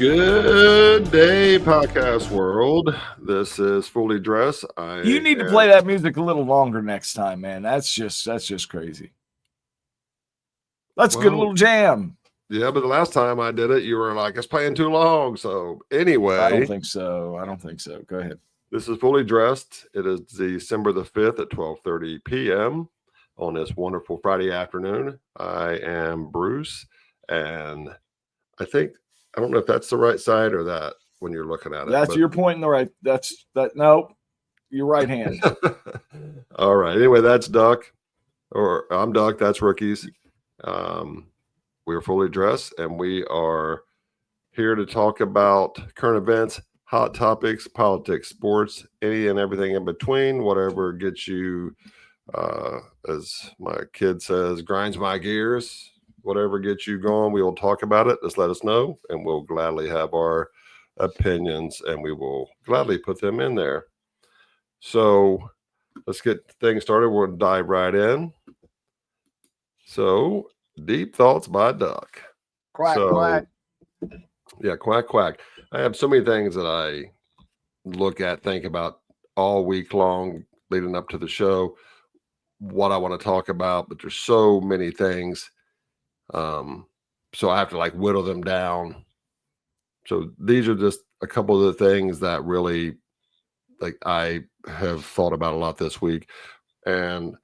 Good day, podcast world. This is Fully Dressed. You need to play that music a little longer next time, man. That's just crazy. Let's get a little jam. Yeah, but the last time I did it, you were like, it's playing too long. So anyway. I don't think so. Go ahead. This is Fully Dressed. It is December the 5th at 12:30 p.m. on this wonderful Friday afternoon. I am Bruce, and I don't know if that's the right side or that when you're looking at it. That's you're pointing the right. No, your right hand. All right. Anyway, that's Duck, or I'm Duck. That's Rookies. We're Fully Dressed, and we are here to talk about current events, hot topics, politics, sports, any and everything in between, whatever gets you, as my kid says, grinds my gears. Whatever gets you going, we will talk about it. Just let us know, and we'll gladly have our opinions, and we will gladly put them in there. So let's get things started. We'll dive right in. So, deep thoughts by Duck. Quack. Yeah, quack. I have so many things that I look at, think about all week long leading up to the show, what I want to talk about, but there's so many things. So I have to whittle them down. So these are just a couple of the things that really I have thought about a lot this week, and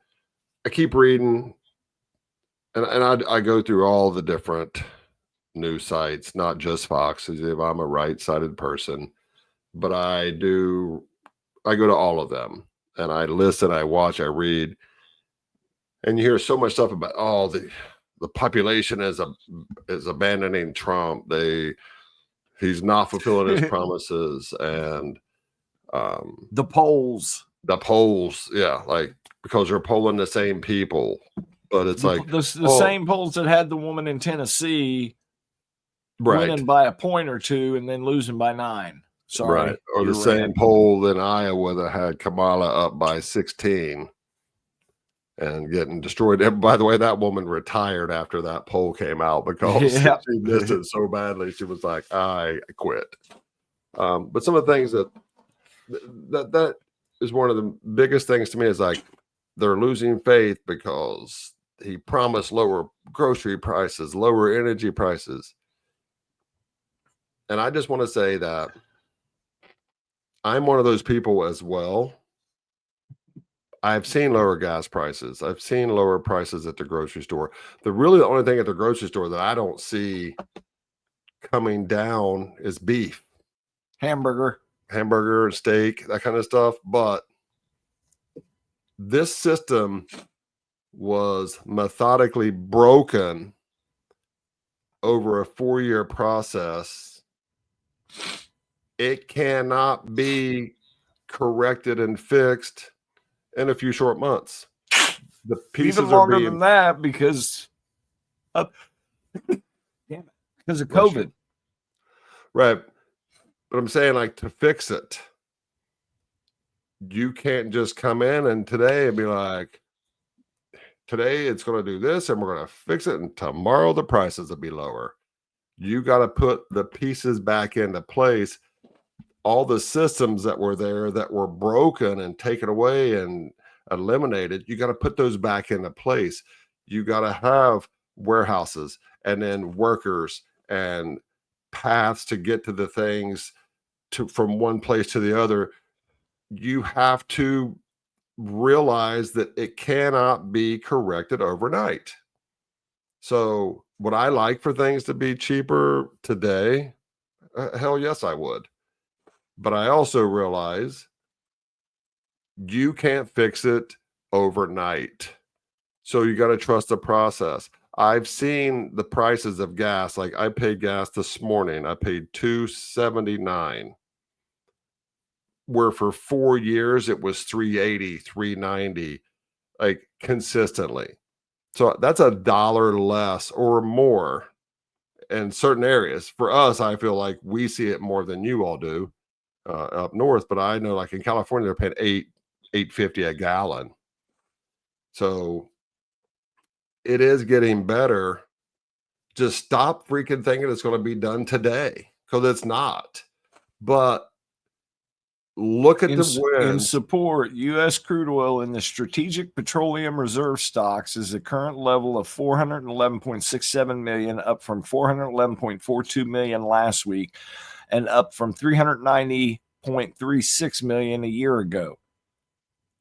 I keep reading, and I go through all the different news sites, not just Fox, as if I'm a right-sided person, but I go to all of them, and I listen, I watch, I read, and you hear so much stuff about the population is abandoning Trump. He's not fulfilling his promises, and the polls, yeah, because they're polling the same people, but it's the same polls that had the woman in Tennessee winning by a point or two and then losing by 9. Sorry, right, or the same poll in Iowa that had Kamala up by 16. And getting destroyed. By the way, that woman retired after that poll came out because she missed it so badly. She was like, I quit. But some of the things that is one of the biggest things to me is they're losing faith because he promised lower grocery prices, lower energy prices. And I just want to say that I'm one of those people as well. I've seen lower gas prices. I've seen lower prices at the grocery store. The only thing at the grocery store that I don't see coming down is beef, hamburger and steak, that kind of stuff. But this system was methodically broken over a 4-year process. It cannot be corrected and fixed in a few short months. The pieces even longer than that because of COVID. Right. But I'm saying to fix it, you can't just come in and today and be like, today it's going to do this and we're going to fix it, and tomorrow the prices will be lower. You got to put the pieces back into place. All the systems that were there that were broken and taken away and eliminated, you got to put those back into place. You got to have warehouses and then workers and paths to get to the things from one place to the other. You have to realize that it cannot be corrected overnight. So would I like for things to be cheaper today? Hell yes, I would. But I also realize you can't fix it overnight. So you got to trust the process. I've seen the prices of gas. I paid gas this morning. I paid $2.79, where for 4 years it was $3.80, $3.90, consistently. So that's $1 less or more in certain areas. For us, I feel like we see it more than you all do. Up north, but I know in California they're paying $8.50 a gallon. So it is getting better. Just stop freaking thinking it's going to be done today. because it's not. But look at the In wins. support, U.S. crude oil in the Strategic Petroleum Reserve stocks is the current level of 411.67 million, up from 411.42 million last week, and up from 390.36 million a year ago.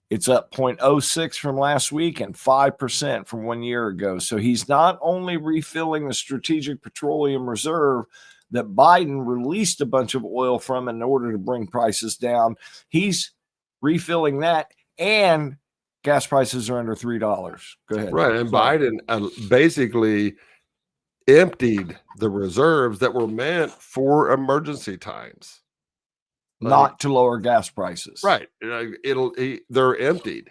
It's up 0.06 from last week and 5% from 1 year ago. So he's not only refilling the Strategic Petroleum Reserve that Biden released a bunch of oil from in order to bring prices down. He's refilling that, and gas prices are under $3. Go ahead. Right. And Biden basically emptied the reserves that were meant for emergency times. Not to lower gas prices. Right. They're emptied.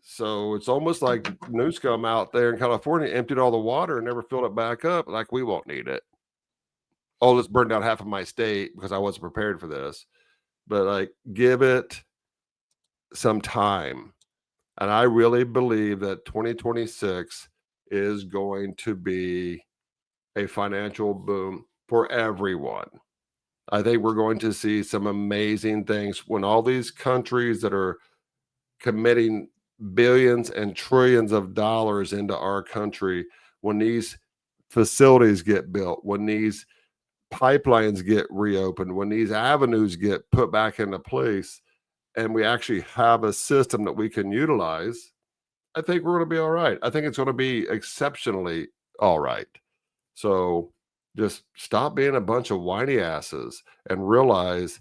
So it's almost like Newscomb out there in California emptied all the water and never filled it back up. Like, we won't need it. Oh, let's burn down half of my state because I wasn't prepared for this. But like, give it some time. And I really believe that 2026 is going to be a financial boom for everyone. I think we're going to see some amazing things when all these countries that are committing billions and trillions of dollars into our country, when these facilities get built, when these pipelines get reopened, when these avenues get put back into place, and we actually have a system that we can utilize, I think we're going to be all right. I think it's going to be exceptionally all right. So just stop being a bunch of whiny asses and realize,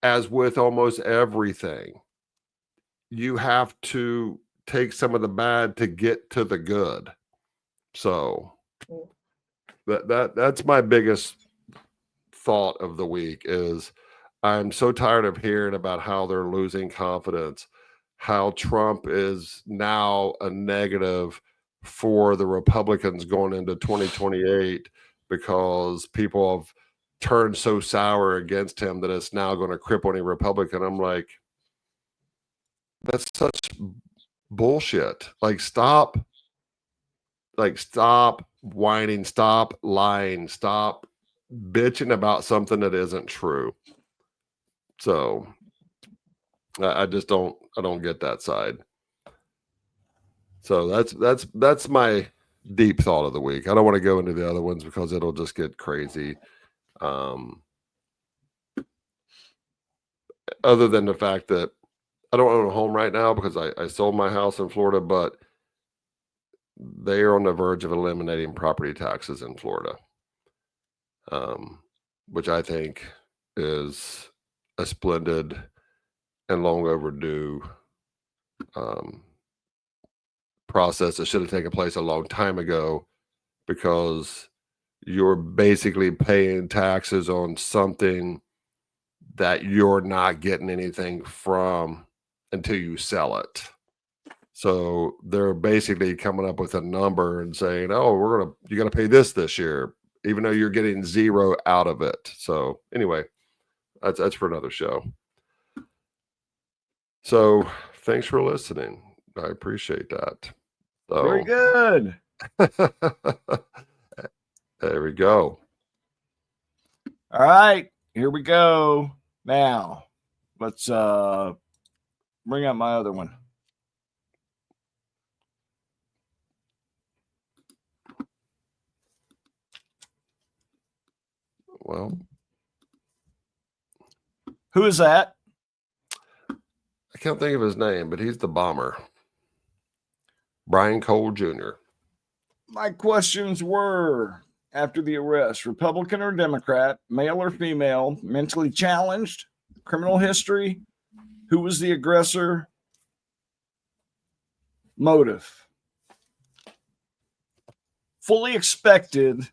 as with almost everything, you have to take some of the bad to get to the good. So that's my biggest thought of the week is I'm so tired of hearing about how they're losing confidence, how Trump is now a negative for the Republicans going into 2028 because people have turned so sour against him that it's now going to cripple any Republican. I'm like, that's such bullshit. Like, stop whining, stop lying, stop bitching about something that isn't true. So I don't get that side. So that's my deep thought of the week. I don't want to go into the other ones because it'll just get crazy. Other than the fact that I don't own a home right now because I sold my house in Florida, but they are on the verge of eliminating property taxes in Florida, which I think is a splendid and long overdue process that should have taken place a long time ago, because you're basically paying taxes on something that you're not getting anything from until you sell it. So they're basically coming up with a number and saying, oh, you got to pay this year, even though you're getting zero out of it. So anyway, that's for another show. So thanks for listening. I appreciate that. So, very good. There we go. All right, here we go. Now, let's bring up my other one. Well, who is that? I can't think of his name, but he's the bomber. Brian Cole Jr. My questions were, after the arrest, Republican or Democrat, male or female, mentally challenged, criminal history, who was the aggressor, motive. Fully expected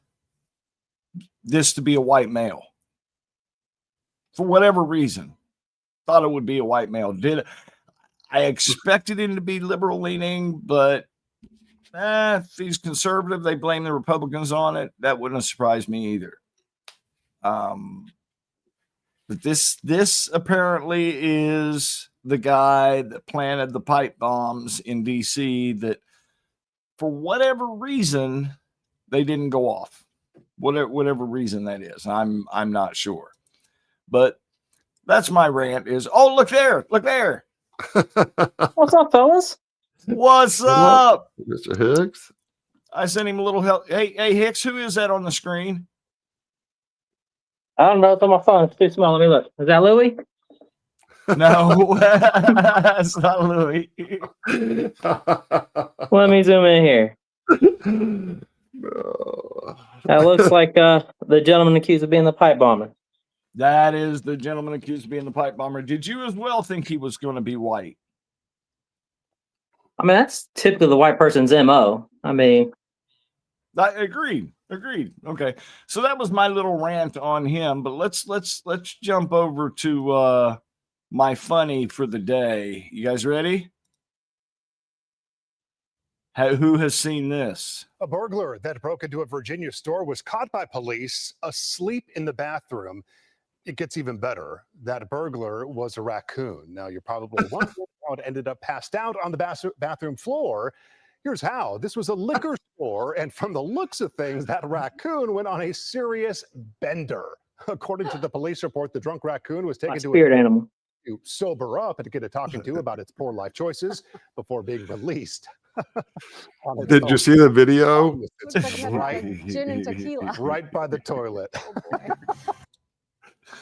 this to be a white male. For whatever reason, thought it would be a white male. I expected him to be liberal leaning, but if he's conservative, they blame the Republicans on it. That wouldn't have surprised me either. But this apparently is the guy that planted the pipe bombs in DC that, for whatever reason, they didn't go off. whatever reason that is. I'm not sure. But that's my rant is, oh, look there. What's up, fellas? What's up? Mr. Hicks? I sent him a little help. Hey, Hicks, who is that on the screen? I don't know. It's on my phone. It's too small. Let me look. Is that Louis? No, that's not Louis. Let me zoom in here. That looks like the gentleman accused of being the pipe bomber. That is the gentleman accused of being the pipe bomber. Did you as well think he was going to be white? I mean, that's typically the white person's MO. I mean, I agreed. Okay, so that was my little rant on him. But let's jump over to my funny for the day. You guys ready? Who has seen this? A burglar that broke into a Virginia store was caught by police asleep in the bathroom. It gets even better. That burglar was a raccoon. Now, you're probably wondering how it ended up passed out on the bathroom floor. Here's how. This was a liquor store, and from the looks of things, that raccoon went on a serious bender. According to the police report, the drunk raccoon was taken my to spirit animal. to sober up and to get a talking to about its poor life choices before being released. Did you see the video? Looks like it had Right. gin and tequila. Right by the toilet.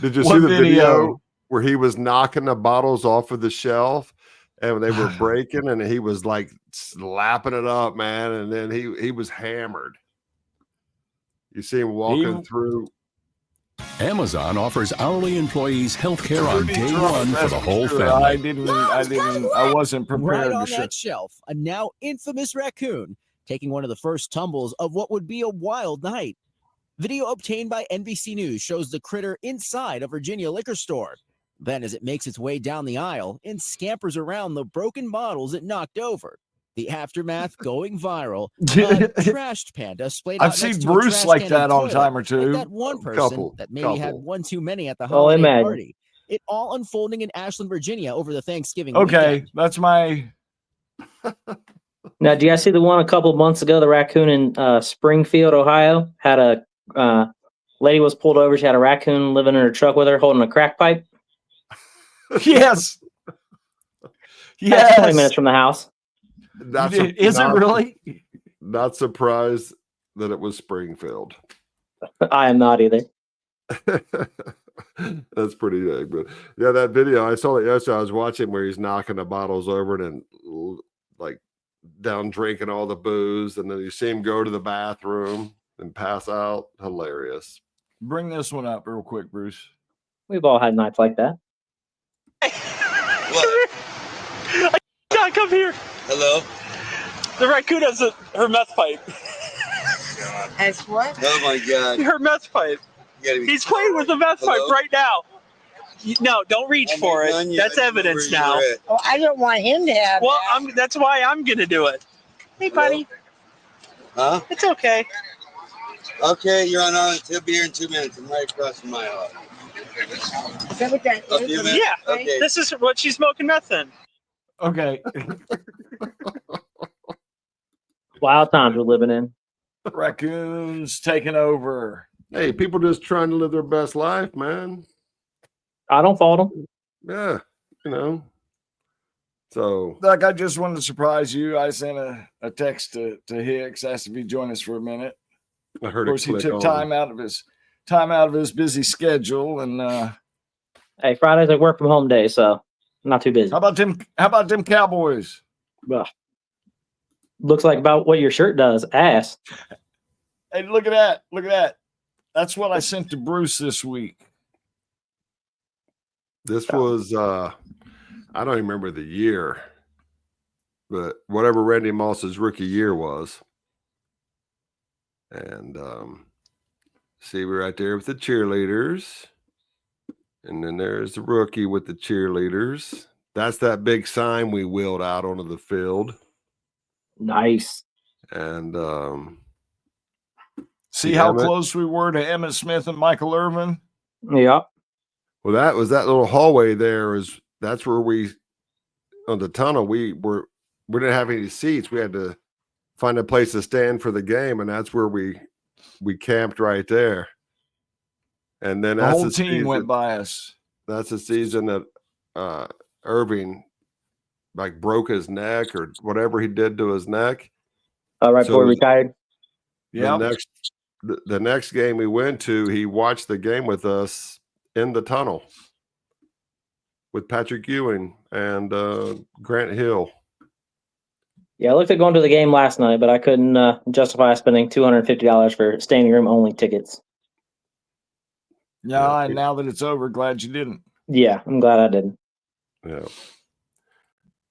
Did you What see the video? video where he was knocking the bottles off of the shelf and they were breaking and he was like slapping it up, man, and then he was hammered. You see him walking through. Amazon offers hourly employees health care on Pretty day drunk, one for that's the whole true. family. I wasn't prepared Right on to show. that shelf, a now infamous raccoon taking one of the first tumbles of what would be a wild night. Video obtained by NBC News shows the critter inside a Virginia liquor store. Then, as it makes its way down the aisle and scampers around the broken bottles it knocked over, the aftermath going viral. A trashed panda splayed out I've next seen to a Bruce trash like can that and on a toilet, time or two. like that one person that maybe had couple. one too many at the Oh, holiday imagine. party. It all unfolding in Ashland, Virginia over the Thanksgiving Okay, weekend. that's my. Now, do you guys see the one a couple of months ago? The raccoon in Springfield, Ohio, had a lady was pulled over. She had a raccoon living in her truck with her, holding a crack pipe. Yes. That's 20 minutes Yes. from the house. Is it really? Not surprised that it was Springfield. I am not either. That's pretty big, but yeah, that video I saw it yesterday. I was watching where he's knocking the bottles over and like down drinking all the booze, and then you see him go to the bathroom and pass out. Hilarious. Bring this one up real quick, Bruce. We've all had nights like that. John, come here. Hello? The raccoon has her meth pipe. As what? Oh my God. Her meth pipe. You gotta be- He's playing with the meth pipe Hello? right now. No, don't reach I'm for not it. done yet. That's I don't know evidence where now. you're at. Oh, I don't want him to have Well, that. that's why I'm gonna do it. Hey, Hello? buddy. Huh? It's okay. Okay, you're on Island. He'll be here in 2 minutes. I'm right across from my house. Is that what that A few is? minutes. Yeah. Okay. This is what she's smoking meth in. Okay. Wild times we're living in. Raccoons taking over. Hey, people just trying to live their best life, man. I don't fault them. Yeah, you know. So Doug, I just wanted to surprise you. I sent a text to Hicks, asked if he'd join us for a minute. I Of heard course, it he click took on. time out of his busy schedule. And Hey, Friday's a work from home day, so I'm not too busy. how about them Cowboys? Ugh. Looks like about what your shirt does. Ass. Hey, look at that! Look at that! That's what I sent to Bruce this week. This was I don't even remember the year, but whatever Randy Moss's rookie year was. And see right there with the cheerleaders. And then there's the rookie with the cheerleaders. That's that big sign we wheeled out onto the field. Nice. And See The how Emmett. close we were to Emmett Smith and Michael Irvin? Yep. well, that was that little hallway there is that's where we on the tunnel we didn't have any seats. We had to find a place to stand for the game, and that's where we we camped right there. And then The that's whole the team season, went by us. that's the season that Irving like broke his neck or whatever he did to his neck. Right So before he retired. Yeah. The next game we went to, he watched the game with us in the tunnel with Patrick Ewing and Grant Hill. Yeah, I looked at going to the game last night, but I couldn't justify spending $250 for standing room only tickets. Yeah, and now that it's over, glad you didn't. Yeah, I'm glad I didn't. Yeah.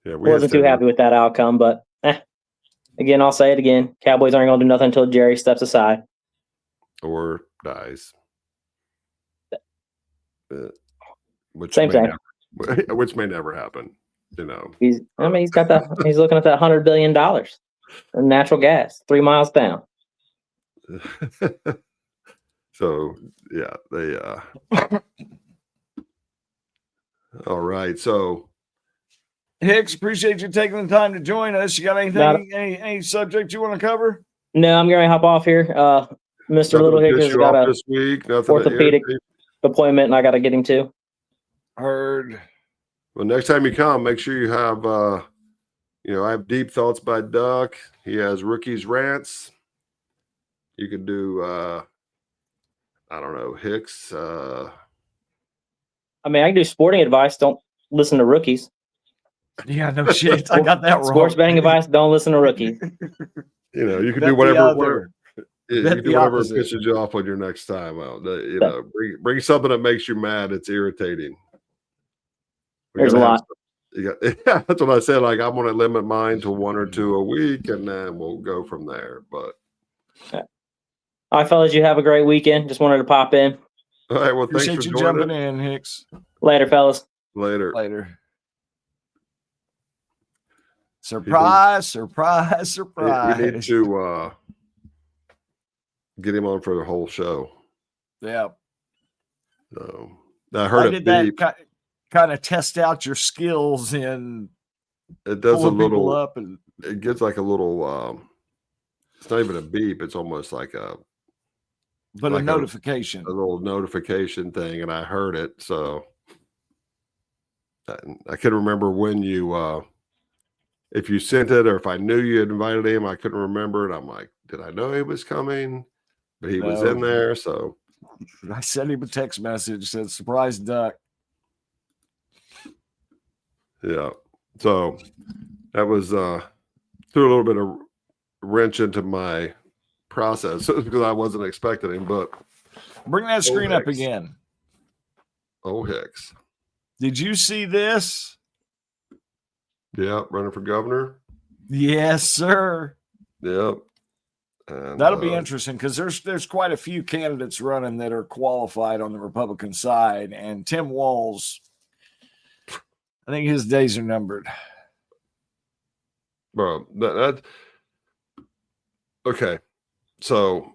Yeah, Wasn't too happy with that outcome, but again, I'll say it again. Cowboys aren't going to do nothing until Jerry steps aside. Or dies. Which Same may thing. never, which may never happen. You know. He's looking at that $100 billion in natural gas 3 miles down. So yeah, they all right. So Hicks, appreciate you taking the time to join us. You got anything, any subject you want to cover? No, I'm going to hop off here. Mr. Little Hickers got a this week, nothing orthopedic appointment, and I got to get him to. Heard. Well, next time you come, make sure you have I have Deep Thoughts by Duck. He has Rookies Rants. You could do I don't know, Hicks. I mean, I can do sporting advice. Don't listen to rookies. Yeah, no shit. I got that wrong. Sports betting advice. Don't listen to rookies. You know, you can Bet do the whatever. other. You Bet can do the whatever opposite. pisses you off on your next time out. You know, bring something that makes you mad. It's irritating. There's a lot. Yeah, that's what I said. Like, I'm going to limit mine to 1 or 2 a week, and then we'll go from there. But All right, fellas, you have a great weekend. Just wanted to pop in. all right, well, thanks Appreciate for you joining. jumping in, Hicks. Later, fellas. Later. Later. Surprise, surprise, surprise. We need to get him on for the whole show. Yeah. So I heard did it that beep. kind of test out your skills in It does a pulling people little. up and It gives like a little. It's not even a beep. It's almost like a but like a notification. a little notification thing, and I heard it. So I couldn't remember when you if you sent it or if I knew you had invited him. I couldn't remember, and I'm like, did I know he was coming? But he was in No. there, so I sent him a text message, said surprise duck. yeah. So that was threw a little bit of wrench into my process because I wasn't expecting him. But Bring that screen up Hicks. again. oh Hicks, Did you see this? yeah, running for governor, Yes, sir. yep. And, That'll be interesting because there's quite a few candidates running that are qualified on the Republican side, and Tim Walz, I think his days are numbered. bro. That okay. So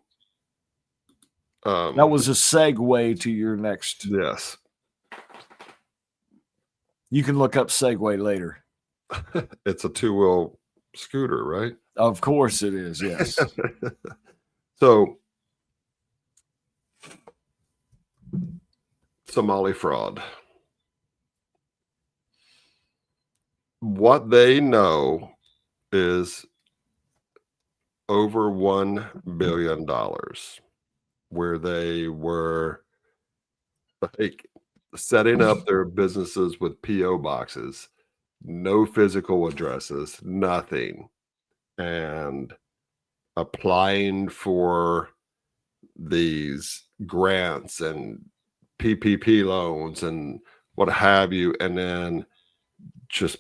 That was a segue to your next. yes. You can look up segue later. It's a 2-wheel scooter, right? Of course it is. Yes. So Somali fraud. What they know is over $1 billion where they were like setting up their businesses with PO boxes, no physical addresses, nothing, and applying for these grants and PPP loans and what have you, and then just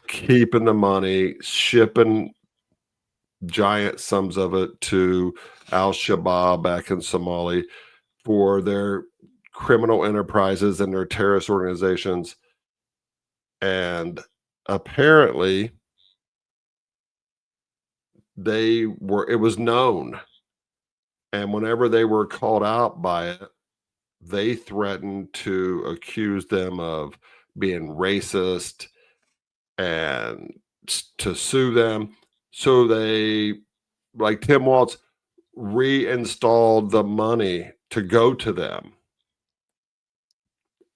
keeping the money, shipping giant sums of it to Al-Shabaab back in Somalia for their criminal enterprises and their terrorist organizations. And apparently it was known. And whenever they were called out by it, they threatened to accuse them of being racist and to sue them. So they, like Tim Walz, reinstalled the money to go to them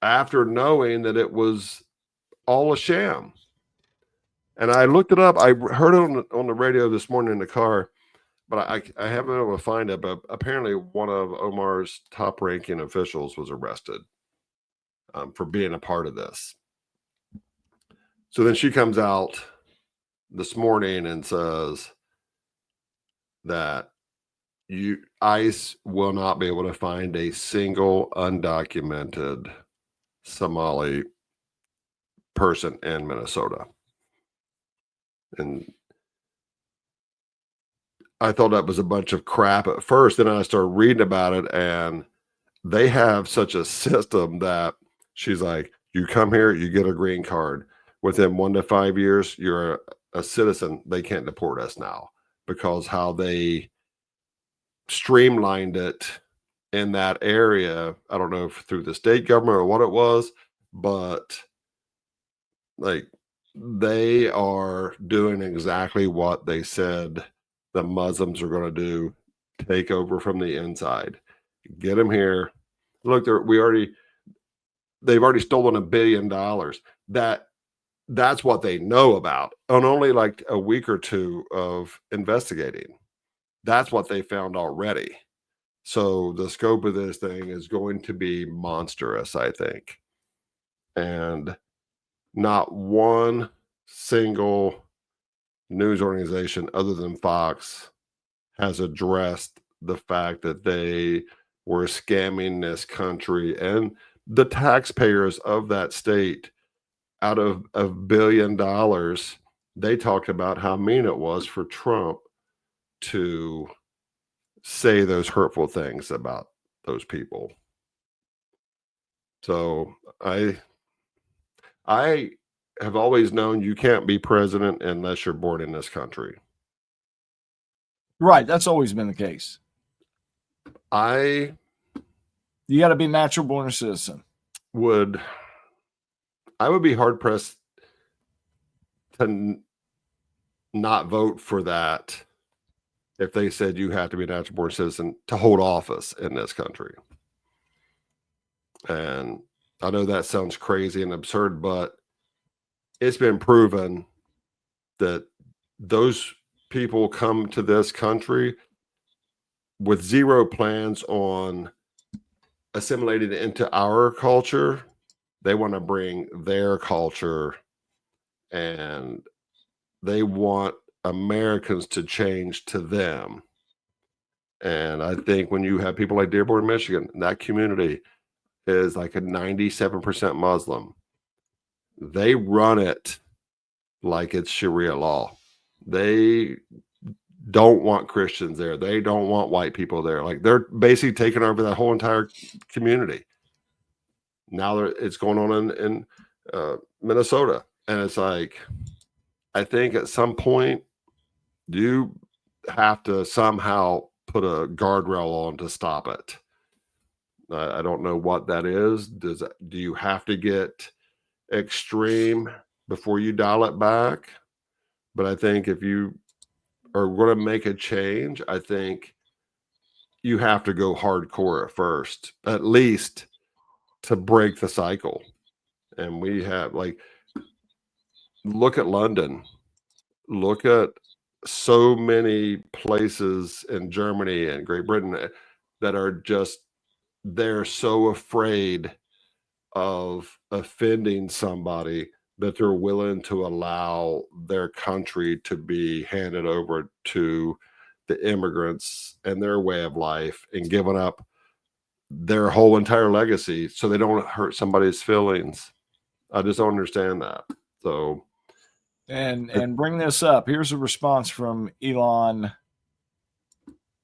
after knowing that it was all a sham. And I looked it up. I heard it on the radio this morning in the car, but I haven't been able to find it. But apparently one of Omar's top ranking officials was arrested for being a part of this. So then she comes out this morning and says that ICE will not be able to find a single undocumented Somali person in Minnesota. And I thought that was a bunch of crap at first. Then I started reading about it, and they have such a system that she's like, you come here, you get a green card. Within 1 to 5 years, you're a citizen. They can't deport us now because how they streamlined it in that area. I don't know if through the state government or what it was, but like they are doing exactly what they said the Muslims are going to do, take over from the inside, get them here. Look, they've already stolen $1 billion. That's what they know about on only like a week or two of investigating. That's what they found already. So the scope of this thing is going to be monstrous, I think. And not one single news organization other than Fox has addressed the fact that they were scamming this country and the taxpayers of that state out of $1 billion. They talked about how mean it was for Trump to say those hurtful things about those people. So I have always known you can't be president unless you're born in this country. Right. That's always been the case. You got to be natural born citizen. I would be hard pressed to not vote for that if they said you have to be a natural born citizen to hold office in this country. And I know that sounds crazy and absurd, but it's been proven that those people come to this country with zero plans on assimilating into our culture. They want to bring their culture, and they want Americans to change to them. And I think when you have people like Dearborn, Michigan, that community is like a 97% Muslim. They run it like it's Sharia law. They don't want Christians there. They don't want white people there. Like they're basically taking over that whole entire community. Now it's going on in Minnesota. And it's like, I think at some point you have to somehow put a guardrail on to stop it. I don't know what that is. Do you have to get extreme before you dial it back? But I think if you are going to make a change, I think you have to go hardcore at first, at least to break the cycle. And we have look at London, look at so many places in Germany and Great Britain that are just, they're so afraid of offending somebody that they're willing to allow their country to be handed over to the immigrants and their way of life and giving up their whole entire legacy so they don't hurt somebody's feelings. I just don't understand that. So, and bring this up. Here's a response from Ilhan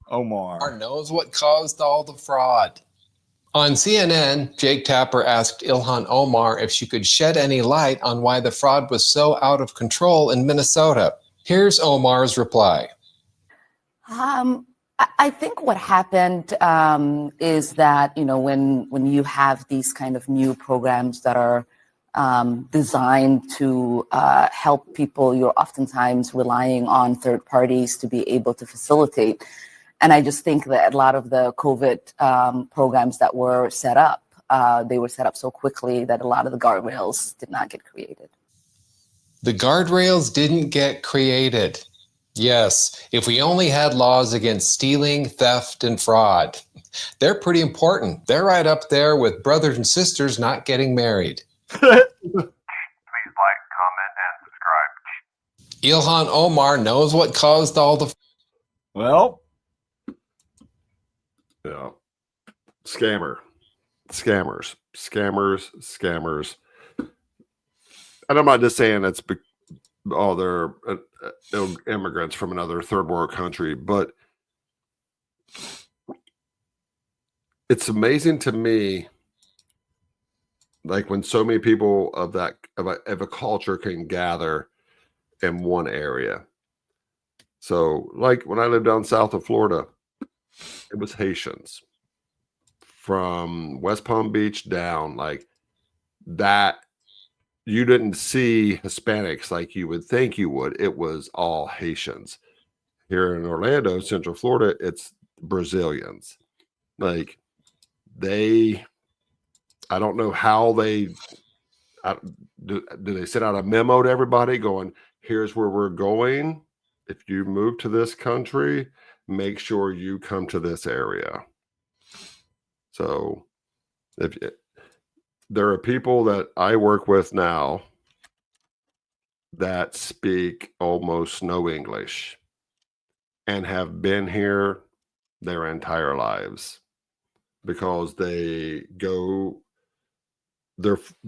Omar. Knows what caused all the fraud. On CNN, Jake Tapper asked Ilhan Omar if she could shed any light on why the fraud was so out of control in Minnesota. Here's Omar's reply. I think what happened is that, when you have these kind of new programs that are designed to help people, you're oftentimes relying on third parties to be able to facilitate. And I just think that a lot of the COVID programs that were set up, they were set up so quickly that a lot of the guardrails did not get created. The guardrails didn't get created. Yes, if we only had laws against stealing, theft, and fraud. They're pretty important. They're right up there with brothers and sisters not getting married. Please like, comment, and subscribe. Ilhan Omar knows what caused all the... Well, Yeah. Scammers. And I'm not just saying it's they're immigrants from another third world country, but it's amazing to me, like when so many people of a culture can gather in one area. So, like when I lived down south of Florida, it was Haitians from West Palm Beach down, like that. You didn't see Hispanics like you would think you would. It was all Haitians. Here in Orlando, Central Florida, it's Brazilians. Like I don't know how do they send out a memo to everybody going, here's where we're going. If you move to this country, make sure you come to this area. So there are people that I work with now that speak almost no English and have been here their entire lives because they're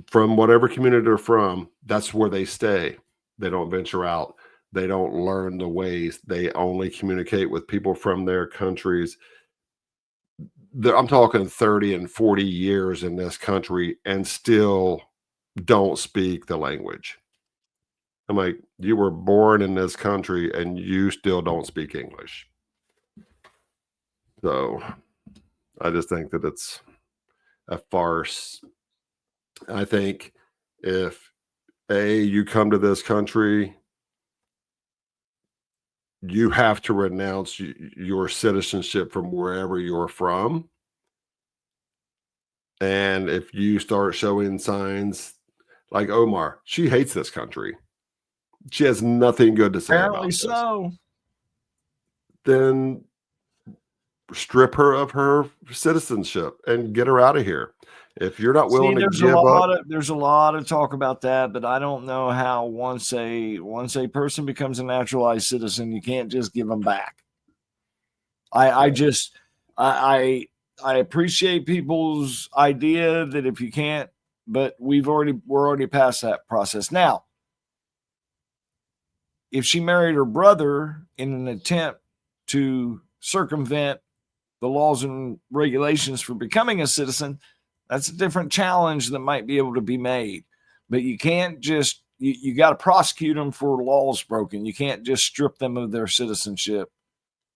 from whatever community they're from. That's where they stay. They don't venture out. They don't learn the ways. They only communicate with people from their countries. I'm talking 30 and 40 years in this country and still don't speak the language. I'm like, you were born in this country and you still don't speak English. So I just think that it's a farce. I think if you come to this country, you have to renounce your citizenship from wherever you're from. And if you start showing signs like Omar, she hates this country. She has nothing good to say apparently about this. so. Then strip her of her citizenship and get her out of here. If you're not willing to give up, there's a lot of talk about that, but I don't know how once a person becomes a naturalized citizen, you can't just give them back. I appreciate people's idea that if you can't, but we're already past that process now. If she married her brother in an attempt to circumvent the laws and regulations for becoming a citizen, that's a different challenge that might be able to be made. But you can't just, you got to prosecute them for laws broken. You can't just strip them of their citizenship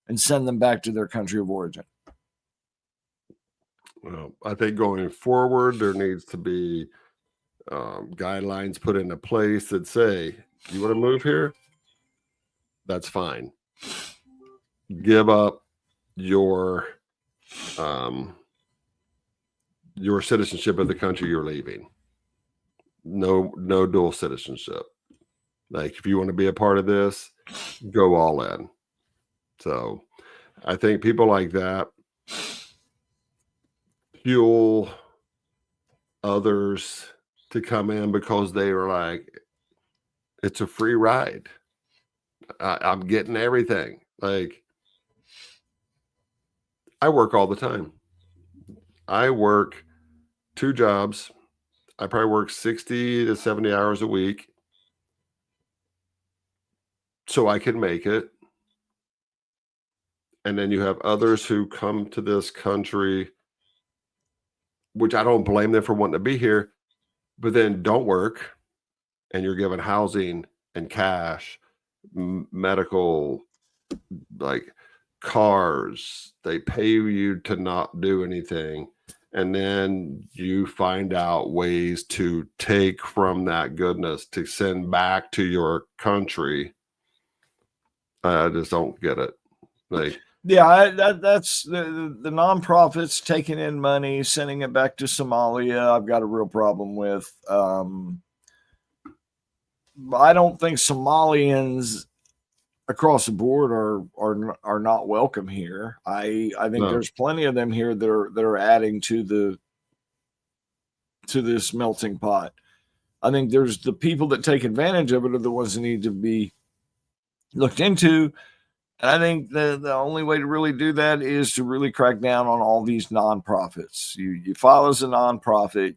and send them back to their country of origin. well, I think going forward, there needs to be guidelines put into place that say, you want to move here? That's fine. Give up your citizenship of the country you're leaving. No dual citizenship. Like if you want to be a part of this, go all in. So I think people like that fuel others to come in because they were like, it's a free ride. I'm getting everything. Like I work all the time. I work 2 jobs. I probably work 60 to 70 hours a week so I can make it. And then you have others who come to this country, which I don't blame them for wanting to be here, but then don't work and you're given housing and cash, medical, like cars. They pay you to not do anything. And then you find out ways to take from that goodness to send back to your country. I just don't get it. Like Yeah, that's the nonprofits taking in money, sending it back to Somalia. I've got a real problem with. I don't think Somalians across the board are not welcome here. I think No. there's plenty of them here that are adding to this melting pot. I think there's the people that take advantage of it are the ones that need to be looked into. And I think the only way to really do that is to really crack down on all these nonprofits. You file as a nonprofit,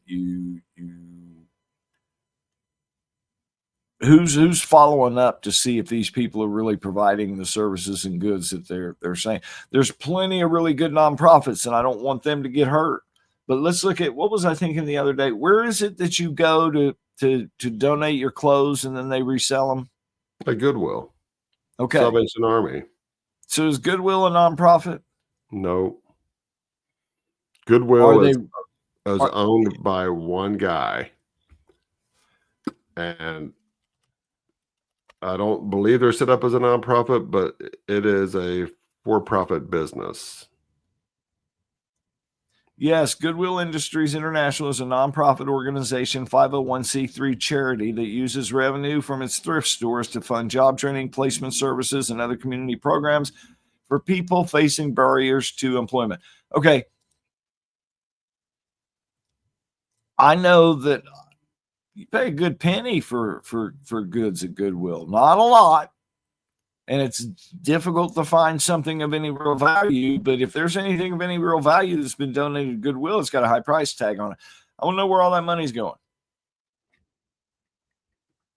who's following up to see if these people are really providing the services and goods that they're saying. There's plenty of really good nonprofits, and I don't want them to get hurt. But let's look at, what was I thinking the other day? Where is it that you go to donate your clothes and then they resell them? At Goodwill. Okay. Salvation Army. So is Goodwill a nonprofit? No. Goodwill is are- owned by one guy. And I don't believe they're set up as a nonprofit, but it is a for-profit business. Yes, Goodwill Industries International is a nonprofit organization, 501c3 charity that uses revenue from its thrift stores to fund job training, placement services, and other community programs for people facing barriers to employment. Okay. I know that you pay a good penny for goods at Goodwill, not a lot. And it's difficult to find something of any real value. But if there's anything of any real value that's been donated to Goodwill, it's got a high price tag on it. I want to know where all that money's going.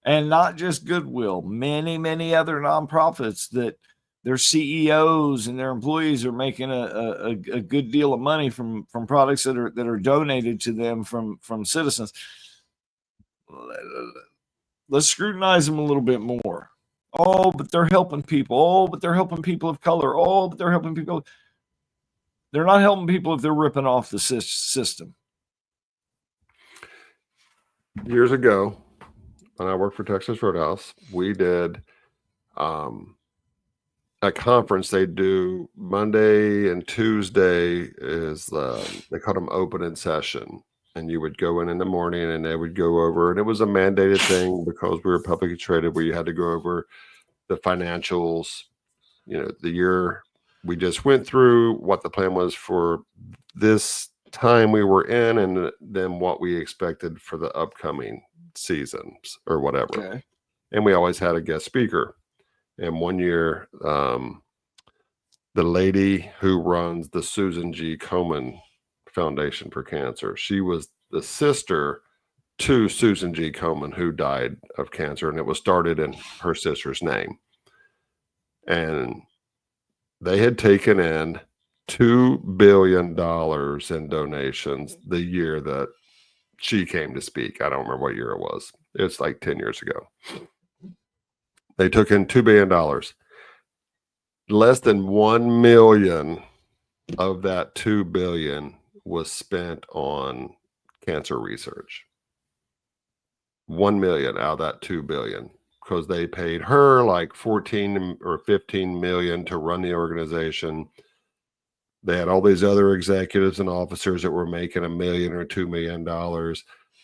And not just Goodwill, many, many other nonprofits that their CEOs and their employees are making a good deal of money from products that are donated to them from citizens. Let's scrutinize them a little bit more. Oh, but they're helping people. Oh, but they're helping people of color. Oh, but they're helping people. They're not helping people if they're ripping off the system. Years ago, when I worked for Texas Roadhouse, we did a conference. They do Monday and Tuesday is they call them open in session. And you would go in the morning and they would go over, and it was a mandated thing because we were publicly traded, where you had to go over the financials, the year we just went through, what the plan was for this time we were in, and then what we expected for the upcoming seasons or whatever. Okay. And we always had a guest speaker. And one year, the lady who runs the Susan G. Komen Foundation for Cancer, she was the sister to Susan G. Komen, who died of cancer, and it was started in her sister's name. And they had taken in $2 billion in donations the year that she came to speak. I don't remember what year it was. It's like 10 years ago. They took in $2 billion. Less than 1 million of that 2 billion was spent on cancer research. 1 million out of that 2 billion, because they paid her like 14 or 15 million to run the organization. They had all these other executives and officers that were making $1 million or $2 million.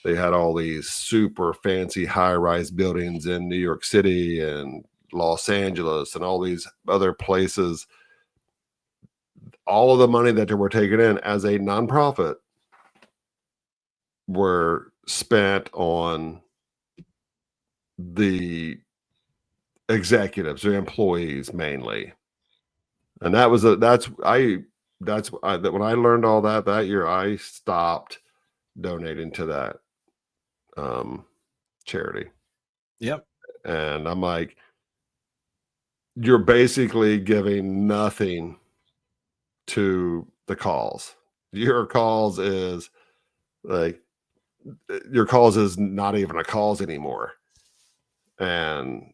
They had all these super fancy high-rise buildings in New York City and Los Angeles and all these other places. All of the money that they were taking in as a nonprofit were spent on the executives or employees mainly. And that was when I learned all that year, I stopped donating to that charity. Yep. And I'm like, you're basically giving nothing to the cause. Your cause is not even a cause anymore. And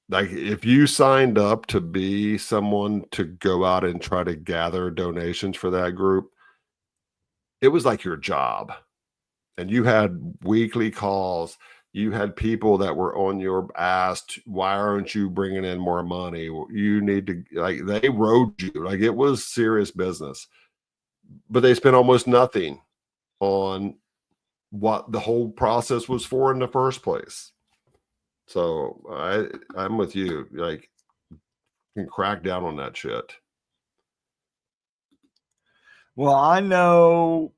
like, if you signed up to be someone to go out and try to gather donations for that group, it was like your job. And you had weekly calls. you had people that were on your ass. Why aren't you bringing in more money? You need to, like, they rode you. Like, it was serious business, but they spent almost nothing on what the whole process was for in the first place. So I'm with you. Like, you can crack down on that shit. Well, I know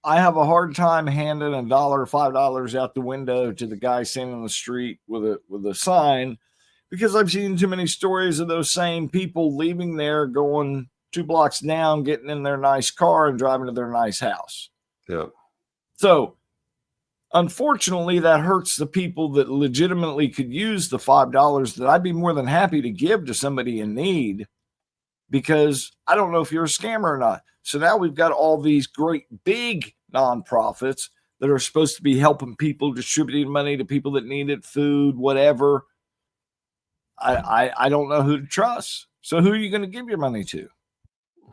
I have a hard time handing $1 or $5 out the window to the guy standing on the street with a sign, because I've seen too many stories of those same people leaving there, going 2 blocks down, getting in their nice car and driving to their nice house. Yeah. So unfortunately, that hurts the people that legitimately could use the $5 that I'd be more than happy to give to somebody in need, because I don't know if you're a scammer or not. So now we've got all these great big nonprofits that are supposed to be helping people, distributing money to people that need it, food, whatever. I don't know who to trust. So who are you going to give your money to?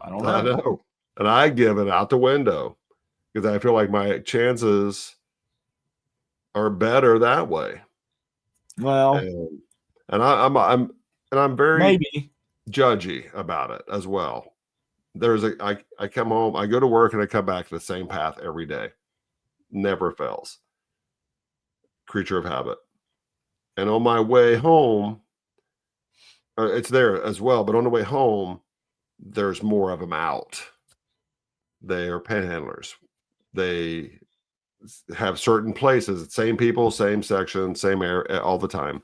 I don't know. I know. And I give it out the window because I feel like my chances are better that way. Well, and I'm very maybe judgy about it as well. I come home, I go to work, and I come back to the same path every day. Never fails. Creature of habit. And on my way home, it's there as well, but on the way home, there's more of them out. They are panhandlers. They have certain places, same people, same section, same area all the time.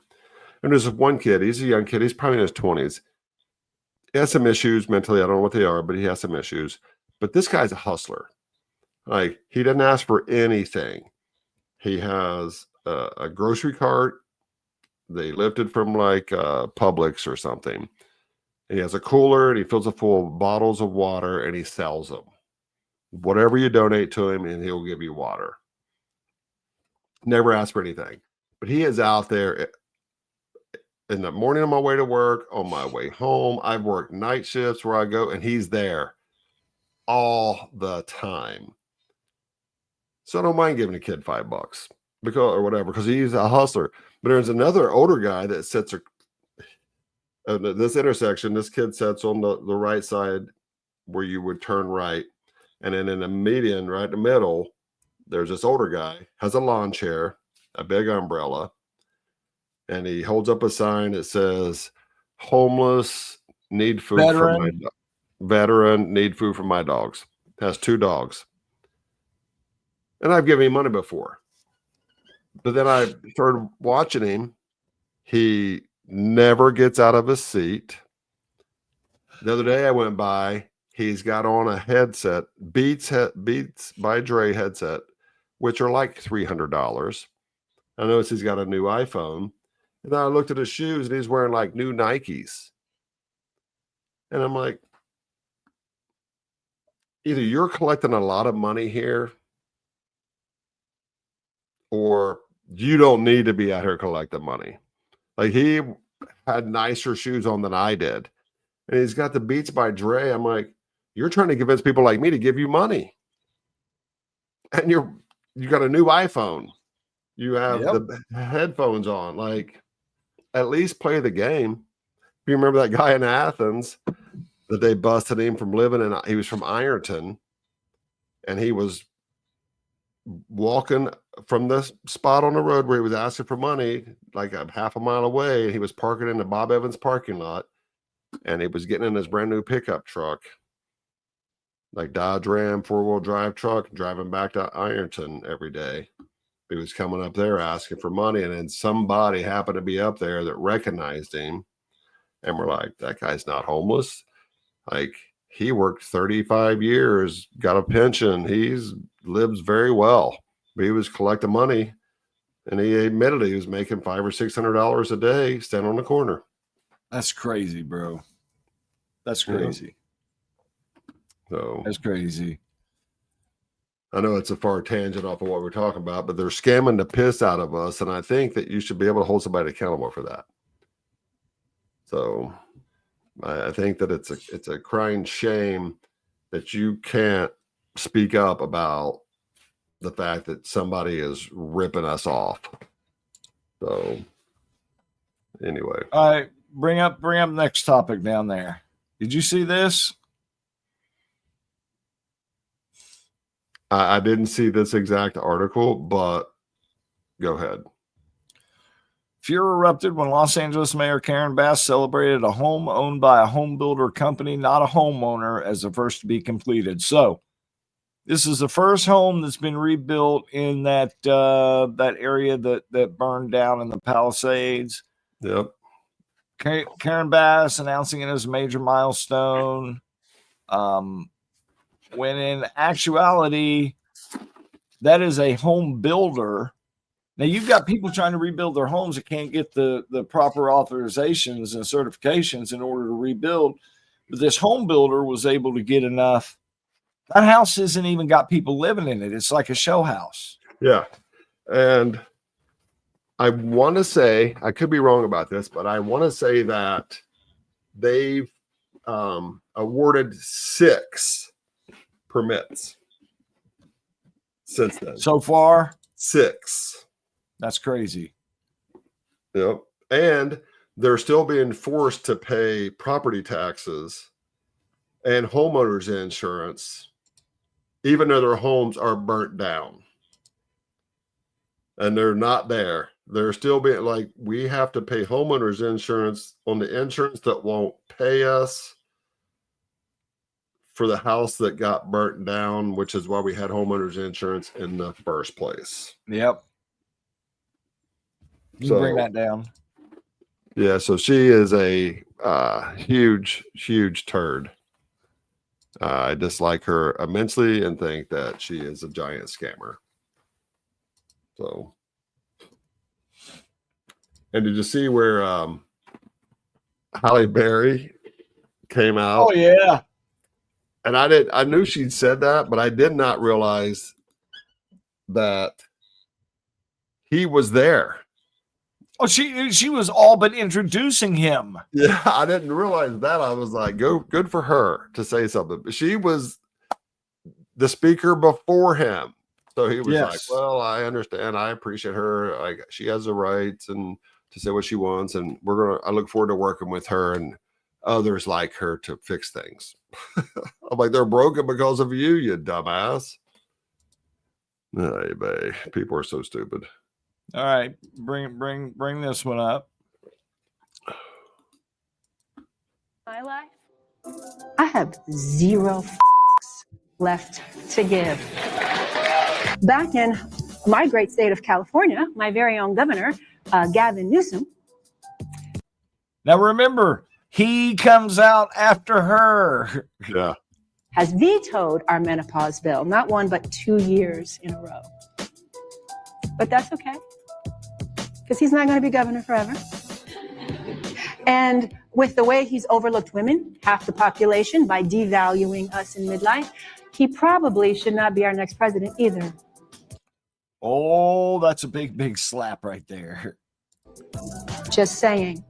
And there's one kid, he's a young kid, he's probably in his 20s. He has some issues mentally. I don't know what they are, but he has some issues. But this guy's a hustler. Like, he doesn't ask for anything. He has a grocery cart. They lifted from like Publix or something. And he has a cooler, and he fills it full of bottles of water, and he sells them. Whatever you donate to him, and he'll give you water. Never ask for anything. But he is out there in the morning on my way to work, on my way home. I've worked night shifts where I go, and he's there all the time. So I don't mind giving a kid $5 because, or whatever, because he's a hustler. But there's another older guy that sits this intersection. This kid sits on the right side where you would turn right. And then in the median, right in the middle, there's this older guy, has a lawn chair, a big umbrella, and he holds up a sign that says, "Homeless, need food for my veteran, need food for my dogs." Has 2 dogs. And I've given him money before. But then I started watching him. He never gets out of his seat. The other day I went by, he's got on a headset, Beats by Dre headset, which are like $300. I noticed he's got a new iPhone. And then I looked at his shoes, and he's wearing like new Nikes. And I'm like, either you're collecting a lot of money here, or you don't need to be out here collecting money. Like, he had nicer shoes on than I did. And he's got the Beats by Dre. I'm like, you're trying to convince people like me to give you money. And you got a new iPhone. You have the headphones on. Like, at least play the game. If you remember that guy in Athens that they busted him from he was from Ironton, and he was walking from this spot on the road where he was asking for money, like a half a mile away, and he was parking in the Bob Evans parking lot, and he was getting in his brand new pickup truck, like Dodge Ram 4-wheel drive truck, driving back to Ironton every day. He was coming up there asking for money, and then somebody happened to be up there that recognized him, and we're like, that guy's not homeless. Like, he worked 35 years, got a pension. Lives very well. But he was collecting money, and he admitted he was making $500 or $600 a day standing on the corner. That's crazy, bro. That's crazy. So that's crazy. I know it's a far tangent off of what we're talking about, but they're scamming the piss out of us, and I think that you should be able to hold somebody accountable for that. So I think that it's a crying shame that you can't speak up about the fact that somebody is ripping us off. So anyway, All right, bring up next topic down there. Did you see this? I didn't see this exact article, but go ahead. Fear erupted when Los Angeles Mayor Karen Bass celebrated a home owned by a home builder company, not a homeowner, as the first to be completed. So this is the first home that's been rebuilt in that area that burned down in the Palisades. Yep. Karen Bass announcing it as a major milestone. When in actuality, that is a home builder. Now, you've got people trying to rebuild their homes that can't get the proper authorizations and certifications in order to rebuild. But this home builder was able to get enough. That house hasn't even got people living in it. It's like a show house. Yeah. And I want to say, I could be wrong about this, but I want to say that they've awarded 6 permits since then. So far, 6. That's crazy. Yep. And they're still being forced to pay property taxes and homeowners insurance, even though their homes are burnt down. And they're not there. They're still being like, we have to pay homeowners insurance on the insurance that won't pay us for the house that got burnt down, which is why we had homeowners insurance in the first place. Yep. You So, can bring that down. Yeah, so she is a huge turd. I dislike her immensely and think that she is a giant scammer. So, and did you see where Halle Berry came out? Oh yeah. And I knew she'd said that, but I did not realize that he was there. Oh, she was all but introducing him. Yeah, I didn't realize that. I was like, good for her to say something. But she was the speaker before him. So he was like, Yes. well, I understand. I appreciate her. Like, she has the rights and to say what she wants. And I look forward to working with her and others like her to fix things. I'm like, they're broken because of you, you dumbass. Hey, babe, people are so stupid. All right, bring this one up. My life, I have 0 left to give. Back in my great state of California, my very own governor, Gavin Newsom. Now remember, he comes out after her. Yeah. Has vetoed our menopause bill, not 1, but 2 years in a row. But that's okay, because he's not going to be governor forever. And with the way he's overlooked women, half the population, by devaluing us in midlife, he probably should not be our next president either. Oh, that's a big slap right there. Just saying.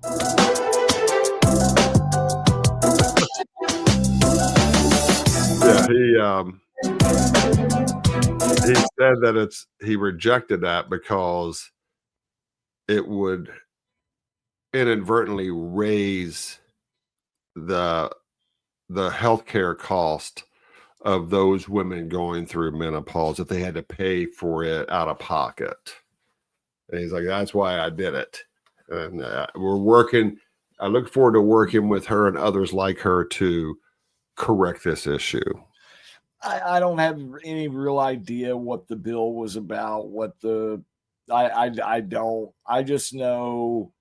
Yeah, he said that he rejected that because it would inadvertently raise the healthcare cost of those women going through menopause if they had to pay for it out of pocket. And he's like, that's why I did it. And we're working. I look forward to working with her and others like her to correct this issue. I don't have any real idea what the bill was about. I don't. I just know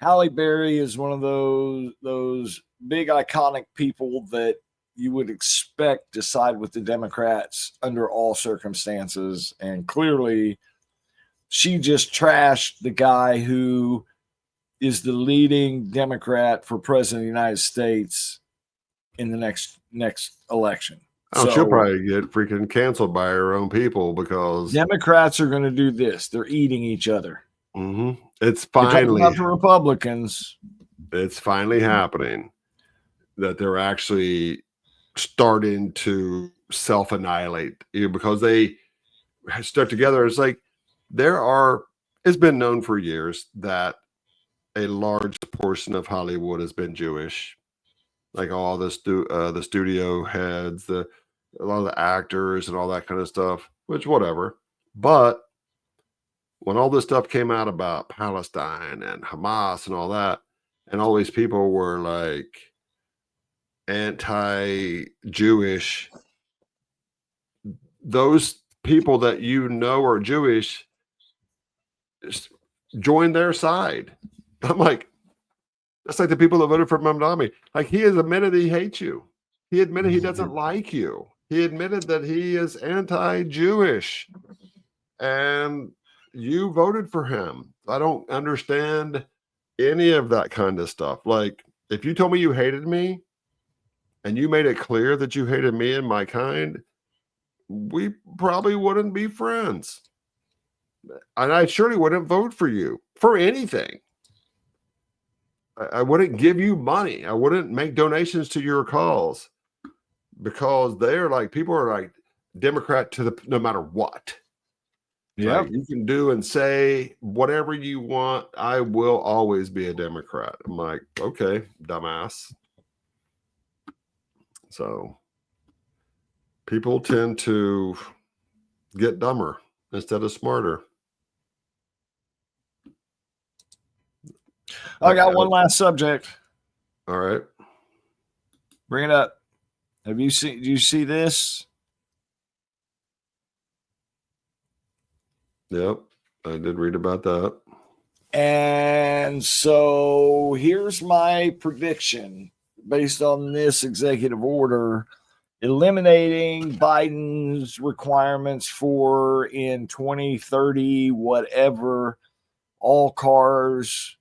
Halle Berry is one of those big iconic people that you would expect to side with the Democrats under all circumstances. And clearly she just trashed the guy who is the leading Democrat for president of the United States in the next election. Oh, she'll probably get freaking canceled by her own people because Democrats are going to do this. They're eating each other. Mm-hmm. It's You're talking finally about the Republicans. It's finally happening that they're actually starting to self-annihilate because stuck together. It's like it's been known for years that a large portion of Hollywood has been Jewish, like all the studio heads, a lot of the actors and all that kind of stuff, which whatever. But when all this stuff came out about Palestine and Hamas and all that, and all these people were like anti-Jewish, those people that are Jewish join their side. I'm like, that's like the people that voted for Mamdani. Like, he has admitted he hates you. He admitted he doesn't like you. He admitted that he is anti-Jewish, and you voted for him. I don't understand any of that kind of stuff. Like, if you told me you hated me and you made it clear that you hated me and my kind, we probably wouldn't be friends. And I surely wouldn't vote for you for anything. I wouldn't give you money. I wouldn't make donations to your cause, because they're like, people are like Democrat no matter what. Yeah, like, you can do and say whatever you want. I will always be a Democrat. I'm like, okay, dumbass. So people tend to get dumber instead of smarter. I got one last subject. All right. Bring it up. Do you see this? Yep. I did read about that. And so here's my prediction based on this executive order, eliminating Biden's requirements for in 2030, whatever, all cars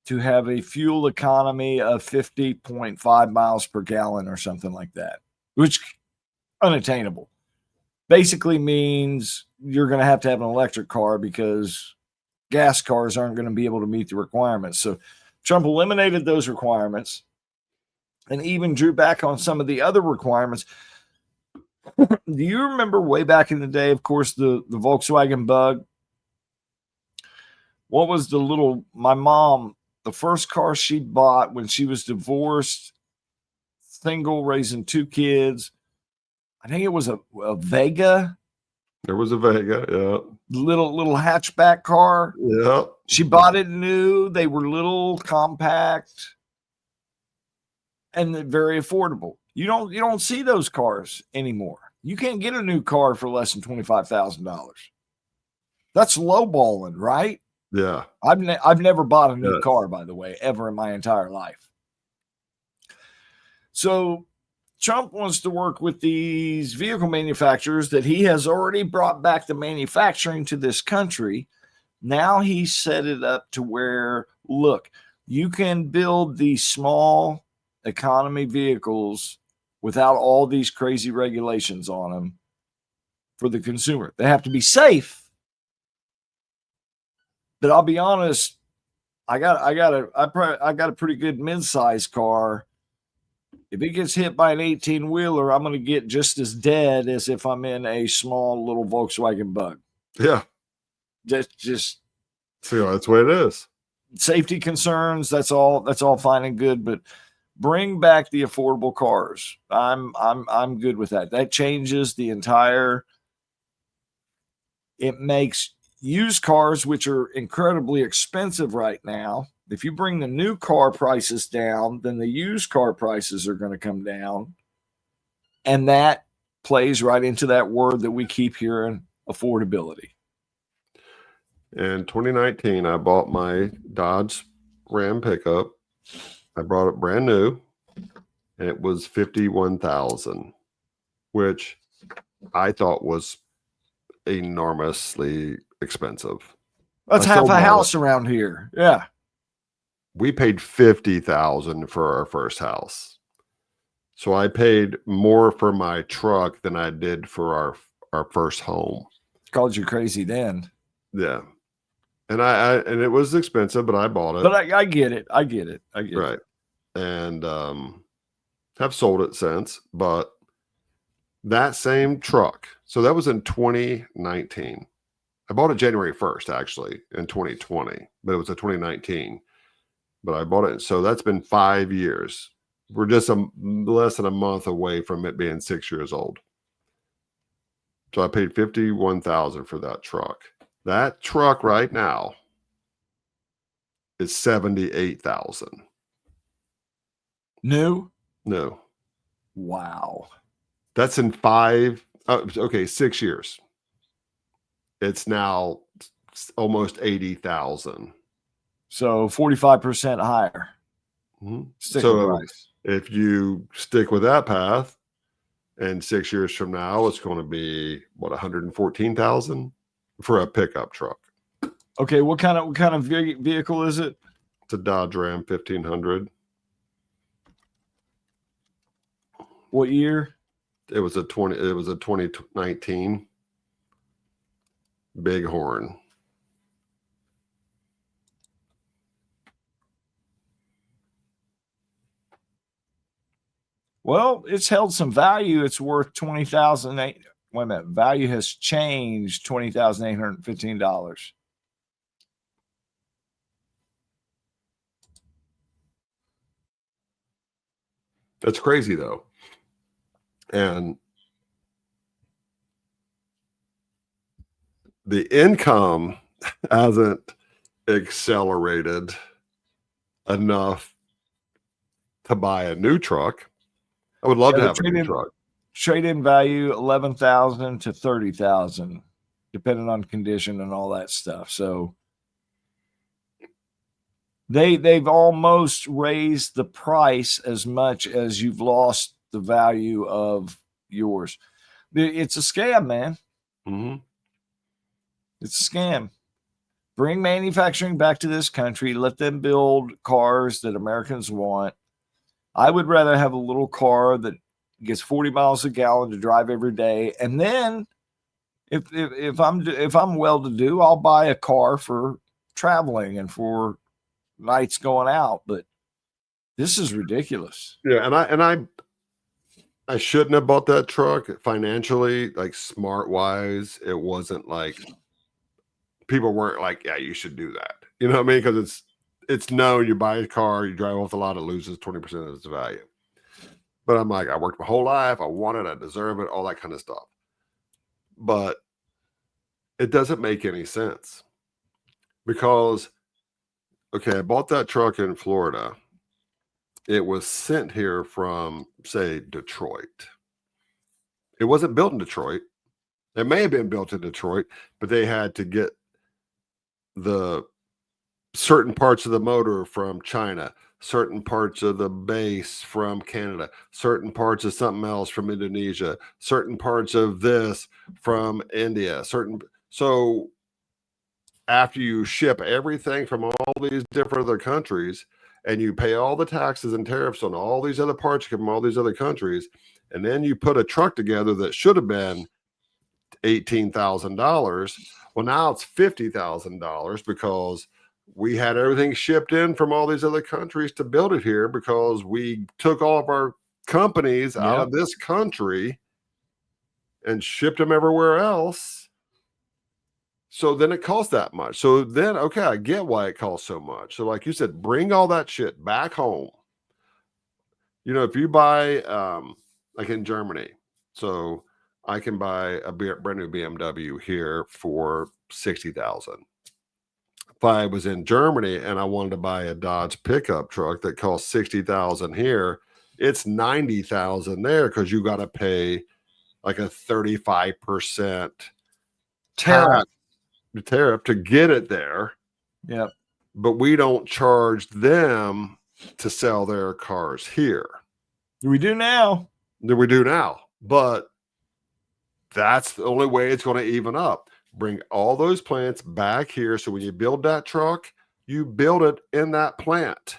to have a fuel economy of 50.5 miles per gallon or something like that, which unattainable. Basically means you're going to have an electric car because gas cars aren't going to be able to meet the requirements. So Trump eliminated those requirements and even drew back on some of the other requirements. Do you remember way back in the day, of course, the Volkswagen Bug? What was my mom, the first car she bought when she was divorced, single, raising 2 kids, I think it was a Vega. There was a Vega, yeah. Little hatchback car. Yeah. She bought it new. They were little, compact, and very affordable. You don't see those cars anymore. You can't get a new car for less than $25,000. That's lowballing, right? Yeah. I've never bought a new car, by the way, ever in my entire life. So Trump wants to work with these vehicle manufacturers that he has already brought back the manufacturing to this country. Now he set it up to where, look, you can build these small economy vehicles without all these crazy regulations on them for the consumer. They have to be safe. But I'll be honest, I got a pretty good mid-size car. If it gets hit by an 18-wheeler, I'm going to get just as dead as if I'm in a small little Volkswagen Bug. Yeah. Just so that's the way it is. Safety concerns, that's all fine and good, but bring back the affordable cars. I'm good with that. That changes the entire. It makes used cars, which are incredibly expensive right now, if you bring the new car prices down, then the used car prices are going to come down. And that plays right into that word that we keep hearing, affordability. In 2019, I bought my Dodge Ram pickup. I brought it brand new, and it was $51,000, which I thought was enormously expensive. That's half a house around here. Yeah. We paid $50,000 for our first house. So I paid more for my truck than I did for our first home. Called you crazy then. Yeah. And and it was expensive, but I bought it. But I get it. I get it. Right. And have sold it since, but that same truck. So that was in 2019. I bought it January 1st, actually, in 2020, but it was a 2019. But I bought it. So that's been 5 years. We're just less than a month away from it being 6 years old. So I paid $51,000 for that truck. That truck right now is $78,000. New? No. Wow. That's in 6 years. It's now almost 80,000. So 45% higher. Mm-hmm. So price. If you stick with that path, and 6 years from now, it's going to be what, 114,000 for a pickup truck. Okay, what kind of vehicle is it? It's a Dodge Ram 1500. What year? It was a 2019 Bighorn. Well, it's held some value. It's worth $20,000. Wait a minute. Value has changed $20,815. That's crazy though. And the income hasn't accelerated enough to buy a new truck. I would love to have a new truck. Trade-in value 11,000 to 30,000, depending on condition and all that stuff. So they've almost raised the price as much as you've lost the value of yours. It's a scam, man. Mm-hmm. It's a scam. Bring manufacturing back to this country. Let them build cars that Americans want. I would rather have a little car that gets 40 miles a gallon to drive every day. And then if I'm well-to-do, I'll buy a car for traveling and for nights going out. But this is ridiculous. Yeah, and I shouldn't have bought that truck financially, like smart wise. It wasn't like people weren't like, yeah, you should do that. You know what I mean? Because it's known you buy a car, you drive off a lot, it loses 20% of its value. But I'm like, I worked my whole life, I want it, I deserve it, all that kind of stuff. But it doesn't make any sense because, okay, I bought that truck in Florida. It was sent here from, say, Detroit. It wasn't built in Detroit. It may have been built in Detroit, but they had to get the certain parts of the motor from China, certain parts of the base from Canada, certain parts of something else from Indonesia, certain parts of this from India, so after you ship everything from all these different other countries and you pay all the taxes and tariffs on all these other parts from all these other countries, and then you put a truck together that should have been $18,000, well, now it's $50,000 because we had everything shipped in from all these other countries to build it here because we took all of our companies out of this country and shipped them everywhere else. So then it costs that much. So then, okay, I get why it costs so much. So like you said, bring all that shit back home. You know, if you buy, like in Germany, so I can buy a brand new BMW here for $60,000. If I was in Germany and I wanted to buy a Dodge pickup truck that costs $60,000 here, it's $90,000 there because you got to pay like a 35% tariff to get it there. Yep. But we don't charge them to sell their cars here. We do now. We do now. But that's the only way it's going to even up. Bring all those plants back here. So when you build that truck, you build it in that plant.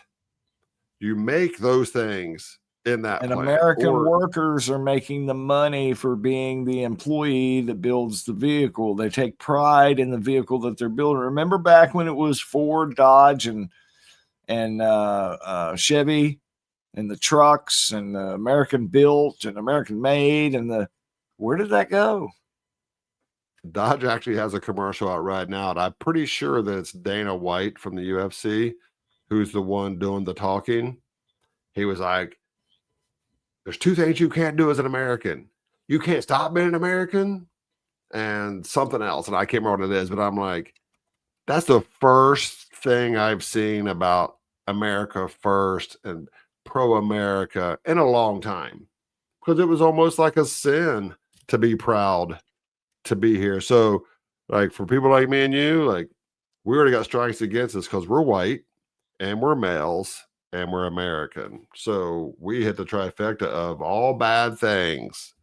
You make those things in that and plant. American workers are making the money for being the employee that builds the vehicle. They take pride in the vehicle that they're building. Remember back when it was Ford, Dodge, and Chevy, and the trucks, and the American built and American made, and Where did that go? Dodge actually has a commercial out right now, and I'm pretty sure that it's Dana White from the UFC who's the one doing the talking. He was like, there's two things you can't do as an American. You can't stop being an American and something else. And I can't remember what it is, but I'm like, that's the first thing I've seen about America first and pro-America in a long time, because it was almost like a sin to be proud to be here. So like for people like me and you, like we already got strikes against us because we're white and we're males and we're American. So we hit the trifecta of all bad things.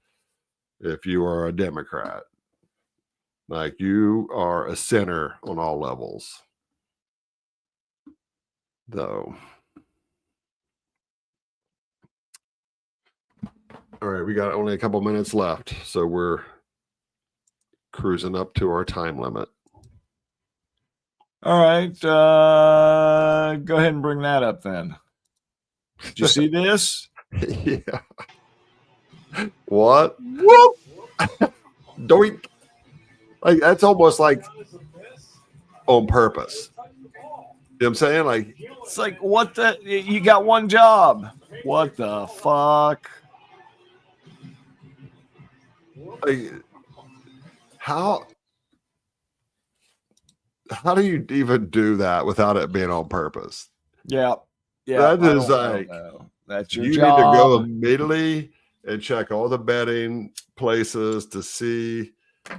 If you are a Democrat, like you are a sinner on all levels. Though. All right, we got only a couple minutes left, so we're cruising up to our time limit. All right, go ahead and bring that up then. Did you see this? Yeah. What? Whoop! Doink. Like that's almost like on purpose. You know what I'm saying? Like it's like what the you got one job. What the fuck? Like how do you even do that without it being on purpose? Yeah. Yeah. That is like that's your you job. need to go immediately and check all the betting places to see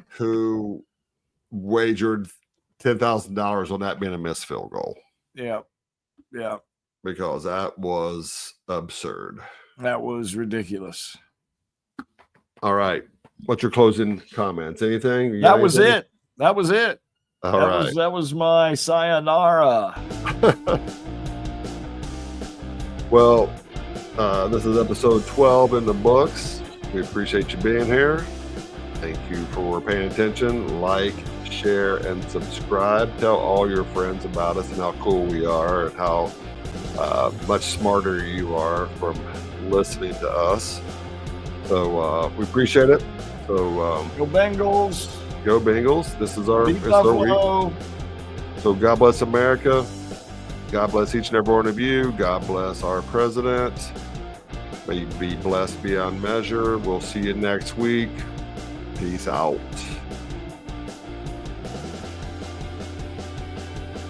who wagered $10,000 on that being a missed field goal. Yeah. Yeah. Because that was absurd. That was ridiculous. All right. What's your closing comments? Anything? You That got was anything? it. That was it. All right. That was my sayonara. Well, this is episode 12 in the books. We appreciate you being here. Thank you for paying attention. Like, share, and subscribe. Tell all your friends about us and how cool we are and how much smarter you are from listening to us. So we appreciate it. So go Bengals. Go Bengals. This is our, Beat it's our Buffalo. week. So God bless America. God bless each and every one of you. God bless our president. May you be blessed beyond measure. We'll see you next week. Peace out.